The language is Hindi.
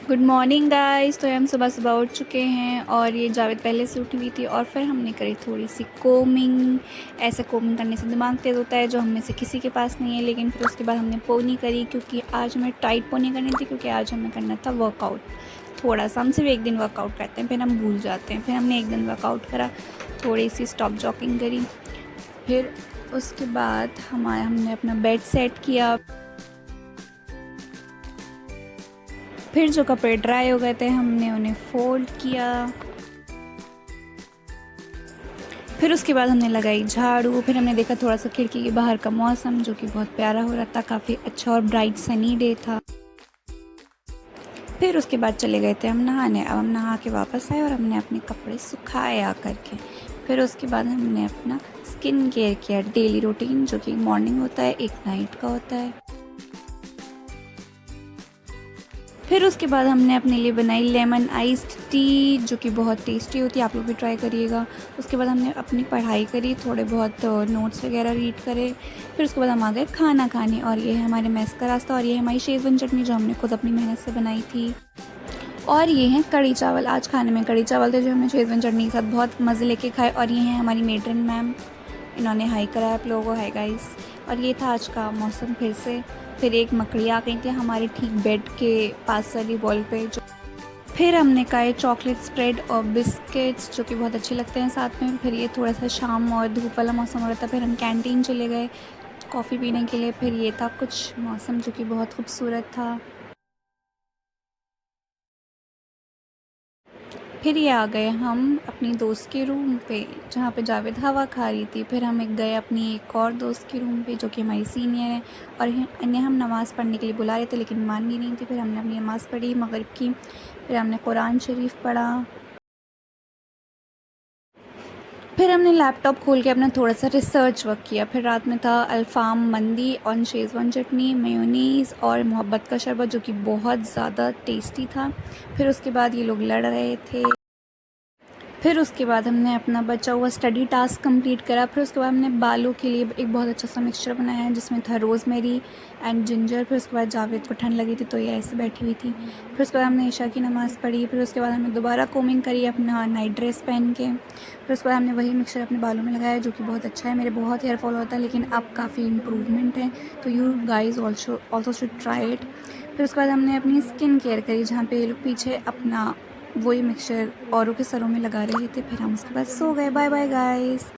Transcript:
Good morning guys. तो हम सुबह सुबह उठ चुके हैं और ये जावेद पहले से उठी हुई थी और फिर हमने करी थोड़ी सी कोमिंग। ऐसे कोमिंग करने से दिमाग तेज़ होता है जो हम में से किसी के पास नहीं है। लेकिन फिर उसके बाद हमने पोनी करी क्योंकि आज हमें टाइट पोनी करनी थी, क्योंकि आज हमें करना था वर्कआउट। थोड़ा सा हम सिर्फ एक दिन वर्कआउट करते हैं, फिर हम भूल जाते हैं। फिर हमने एक दिन वर्कआउट करा, थोड़ी सी स्टॉप जॉगिंग करी। फिर उसके बाद हमने अपना बेड सेट किया। फिर जो कपड़े ड्राई हो गए थे हमने उन्हें फोल्ड किया। फिर उसके बाद हमने लगाई झाड़ू। फिर हमने देखा थोड़ा सा खिड़की के बाहर का मौसम, जो कि बहुत प्यारा हो रहा था, काफ़ी अच्छा और ब्राइट सनी डे था। फिर उसके बाद चले गए थे हम नहाने। अब हम नहा के वापस आए और हमने अपने कपड़े सुखाए आ करके। फिर उसके बाद हमने अपना स्किन केयर किया, डेली रूटीन, जो कि मॉर्निंग होता है, एक नाइट का होता है। फिर उसके बाद हमने अपने लिए बनाई लेमन आइस्ड टी, जो कि बहुत टेस्टी होती है, आप लोग भी ट्राई करिएगा। उसके बाद हमने अपनी पढ़ाई करी, थोड़े बहुत नोट्स वगैरह रीड करे। फिर उसके बाद हम आ गए खाना खाने, और ये है हमारे मेस का रास्ता, और ये है हमारी शेज़वान चटनी जो हमने खुद अपनी मेहनत से बनाई थी। और ये हैं कढ़ी चावल। आज खाने में कढ़ी चावल थे जो हमने शेज़वान चटनी के साथ बहुत मज़े लेके खाए। और ये हैं हमारी मेट्रन मैम, इन्होंने हाई करा आप लोगों को, हाई गाइस। और ये था आज का मौसम फिर से। फिर एक मकड़ी आ गई थी हमारे ठीक बेड के पास वाली वॉल पे। जो फिर हमने खाए चॉकलेट स्प्रेड और बिस्किट्स, जो कि बहुत अच्छे लगते हैं साथ में। फिर ये थोड़ा सा शाम और धूप वाला मौसम हो रहा था, फिर हम कैंटीन चले गए कॉफ़ी पीने के लिए। फिर ये था कुछ मौसम जो कि बहुत खूबसूरत था। फिर ये आ गए हम अपनी दोस्त के रूम पे, जहाँ पे जावेद हवा खा रही थी। फिर हम एक गए अपनी एक और दोस्त के रूम पे, जो कि हमारी सीनियर है, और इन्हें हम नमाज़ पढ़ने के लिए बुला रहे थे लेकिन मान ही नहीं थी। फिर हमने अपनी नमाज़ पढ़ी मगरिब की। फिर हमने कुरान शरीफ पढ़ा। फिर हमने लैपटॉप खोल के अपना थोड़ा सा रिसर्च वर्क किया। फिर रात में था अल्फ़ाम मंदी और शेज़वान चटनी, मेयोनीज़ और मोहब्बत का शरबत, जो कि बहुत ज़्यादा टेस्टी था। फिर उसके बाद ये लोग लड़ रहे थे। फिर उसके बाद हमने अपना बचा हुआ स्टडी टास्क कंप्लीट करा। फिर उसके बाद हमने बालों के लिए एक बहुत अच्छा सा मिक्सचर बनाया है, जिसमें था रोज़मेरी एंड जिंजर। फिर उसके बाद जावेद को ठंड लगी थी तो ये ऐसे बैठी हुई थी। फिर उसके बाद हमने ईशा की नमाज़ पढ़ी। फिर उसके बाद हमने दोबारा कोमिंग करी अपना नाइट ड्रेस पहन के। फिर उसके बाद हमने वही मिक्सचर अपने बालों में लगाया, जो कि बहुत अच्छा है। मेरे बहुत हेयर फॉल होता है लेकिन अब काफ़ी इम्प्रूवमेंट है, तो you guys also should try it. फिर उसके बाद हमने अपनी स्किन केयर करी, जहाँ पे ये लोग पीछे अपना वही मिक्सचर औरों के सरों में लगा रहे थे। फिर हम उसके बाद सो गए। Bye bye guys.